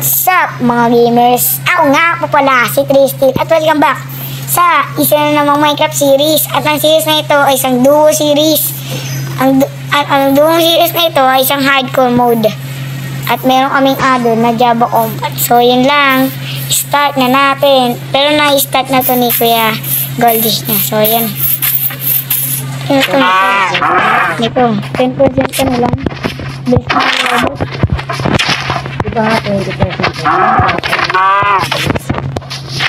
What's up mga gamers? Ako nga po pala si Tristil at welcome back sa isa na namang Minecraft series. At ang series na ito ay isang duo series. Ang duo series na ito ay isang hardcore mode. At meron kaming add-on na Java Combat. So yun lang, start na natin. Pero na-start na to ni Kuya Goldish niya. So yan. Nito 10% ka na lang. Best na robot. Ito nga 20%.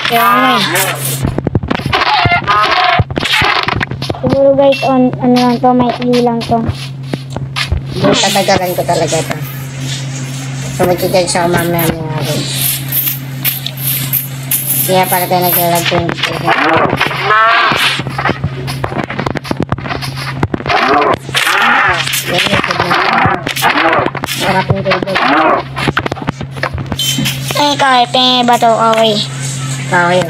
Kaya nga siguro guys, ano lang to, may lang to. Tatagalan ko talaga ito. So mag-judge ako mamaya mga guys. Kaya para tayo naglalag 20%. Ay, kahit ba to? Okay. Okay.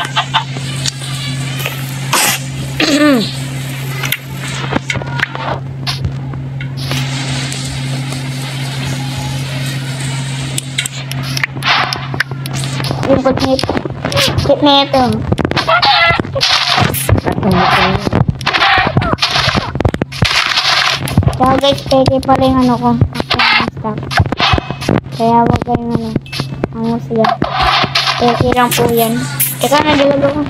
Yung kit na ito. Kaya guys, peke pala yung ano ko. Kaya wag kayong ano. Ang sila. Peke lang po yan. Teka, nadalag ako.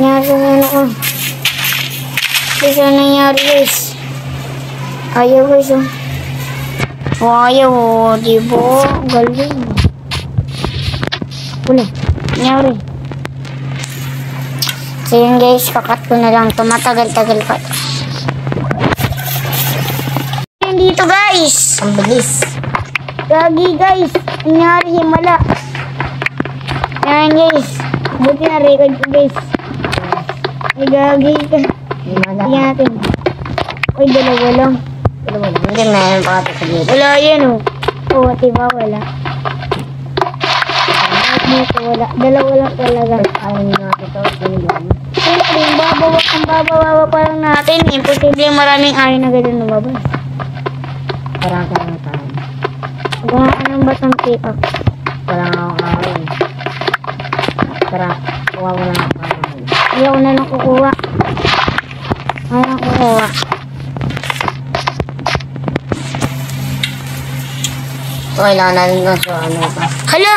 Nangyari sa ano ko. Kasi ano nangyari guys. Ayaw guys oh. Ayaw oh. Diba? Galing. Wala. Nangyari. So yun guys, kakat ko na lang ito. Matagal-tagal pa ito. Dito guys. Ang bilis. Gagi guys. Nangyari himala. Yan guys. Buti na record ko guys. Ay gagi ka. Tingnan natin. Ay dalawa lang. Hindi meron pa ito sa dito. Wala yan oh. Oo, diba wala. Dito wala. Dalawa lang talaga. Ayaw nyo ito. Siyempre, ang babawa pa lang natin. Imposible maraming ayaw na gano'n lumabas. Parang karang tayo. Gumaan ng batang pick-up. Parang ako kawin. Parang kuha mo lang ako kawin. Ayaw na lang kukuha. Ayaw na kukuha. So, kailangan natin lang sa ano pa. Hala!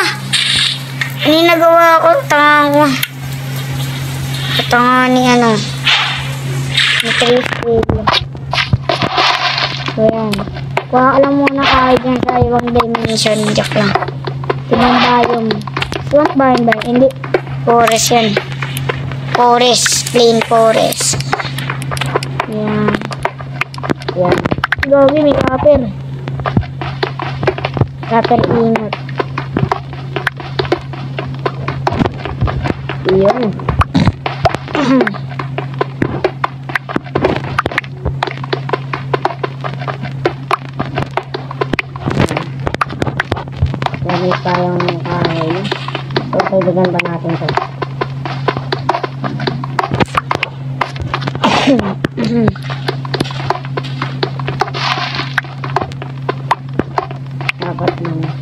Ano yung nagawa ko? Tanga ko. Tanga ni ano. Ni Tristil. So yan. Kuha ka lang muna kahit yan sa ibang dimension. Joke lang. Ibang biome. Swamp biome ba? Hindi. Forest yan. Forest. Plain forest. Yan. Yan. Gawin, may copper. Copper ingot. Iyon. Gamit tayong kahoy. So, kaibigan ba natin ito? Dapat naman.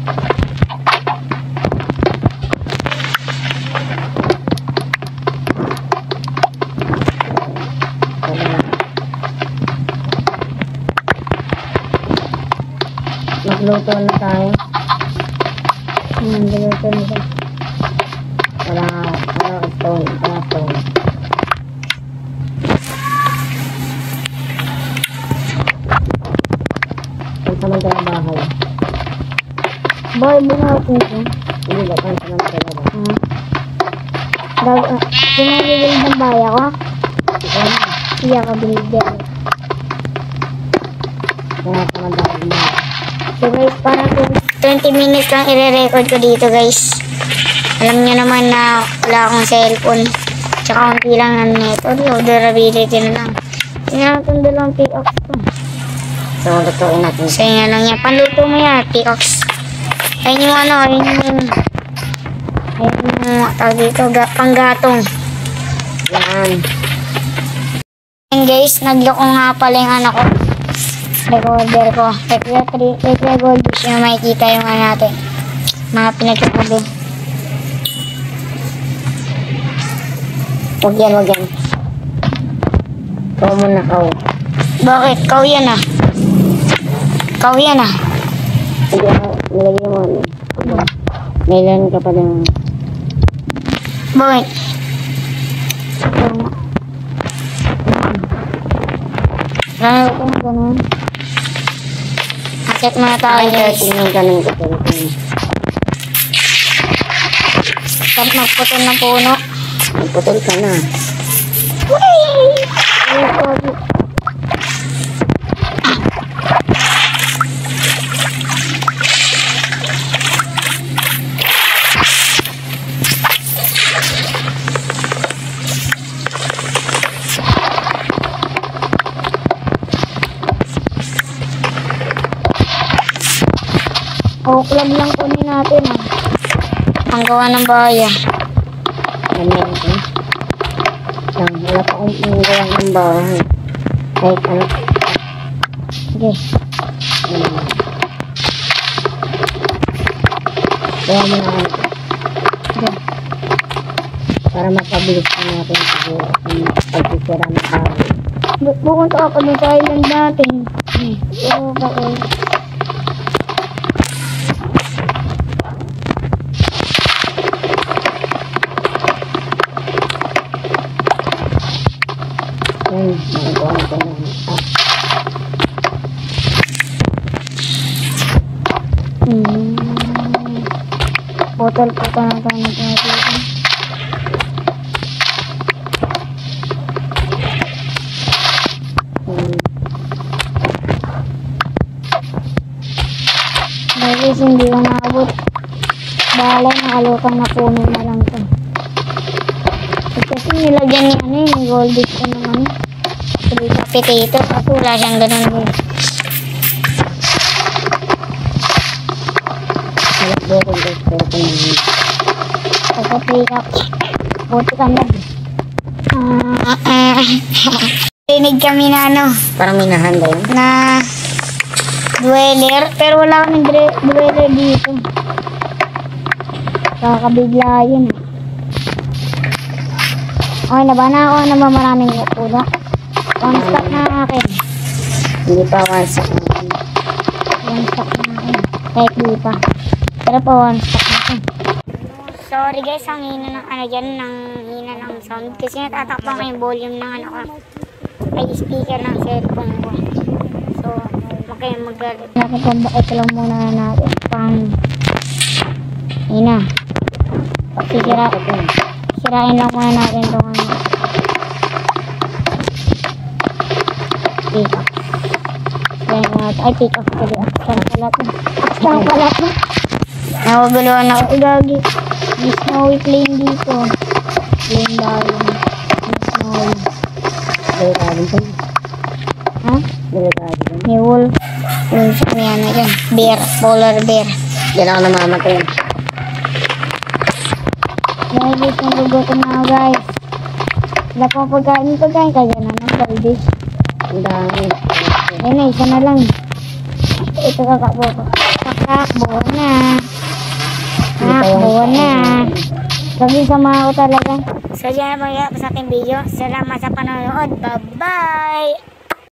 Magluto na tayo. Magluto na siya. Wala stone. Wala stone. Kung sa magtrabaho. Boy, bumatin ko. Hindi ba kung sa magtrabaho? Pinagigil ng baya ko. Iya ka binigyan. Kaya sa magtrabaho. So guys, parang 20 minutes lang i-record ko dito guys. Alam nyo naman na wala akong cellphone. Tsaka konti lang ng net. O durability na lang. Tingnan natin dalawang pickaxe ko. So, lutuin natin. So yun lang yan. Panluto mo yan, pickaxe. Ayun yung ano, ayun yung tawag dito, panggatong. Yan. And guys, nagloko nga pala yung anak ko. Recorder ko. Recorder Goldish yung makikita yung ano natin. Mga pinagkakabi. Huwag yan, huwag yan. Ikaw muna, kau. Bakit? Kau yan ah. Kau yan ah. Hindi ako, nilagay mo ano. Meron ka pa ng... Bakit? Lalo ko na ganun. Akit muna tayo guys. Tingnan ka ng kapatid. Tapos magputol ng puno. Magputol ka na. Club lang kunin natin ah. Ang gawa ng bahay. Ano ito? Wala pa akong pinagawa ng bahay. Kahit ano. Sige. Kaya mo na ano. Sige. Para mapabilis na natin siguro ang pagsisira ng bahay. Pupunta ako dun sa island natin. Oo, bakit? Nagawa ko na. Botol po pa na tayo natin. Guys, hindi ko naabot. Bahala na alokan na puno na lang to. Kasi nilagyan ni ano yung goldfish ko ng ano. Potato. Kasi wala siyang ganun guys. Halap ko guys. Pero kung Pagka-pickup. Buti ka na. Tinig kami na ano. parang minahanda yun. Na dweller. Pero wala kaming dweller dito. Kakabigla yun. Okay na ba? Na ba maraming puno? One stock na akin. Hindi pa wasak na yun. One stock na akin. Kahit di pa. Pero pa one stock na akin. Sorry guys, ang hina ng ano dyan, ng hina ng sound. Kasi natatakpan ko yung volume ng ano ko. Ay speaker ng cellphone ko. So, huwag kayong magalit. Ito lang muna natin. Hina. Sirain lang muna natin itong ano. Pick up. Sirain mo natin. Ay, pick up. Aksang pala ito. Aksang pala ito. Nawaguluhan ako. Igagi. May snowy plane dito. Plane dahil. May snowy. Delikado pa yun. Ha? Delikado pa yun. May wolf. Wolf. May ano dyan. Bear. Polar bear. Yan ako namamatay. Guys, nagugutom na ako guys. Wala pang pagkain kaya na ng galbis. Ang dami. Ayun na, isa na lang. Ito kakakbo ko. Kakakbo na. Kakakbo na. Sabi sama ako talaga. So, yan na mga sa ating video. Salamat sa panonood. Bye-bye!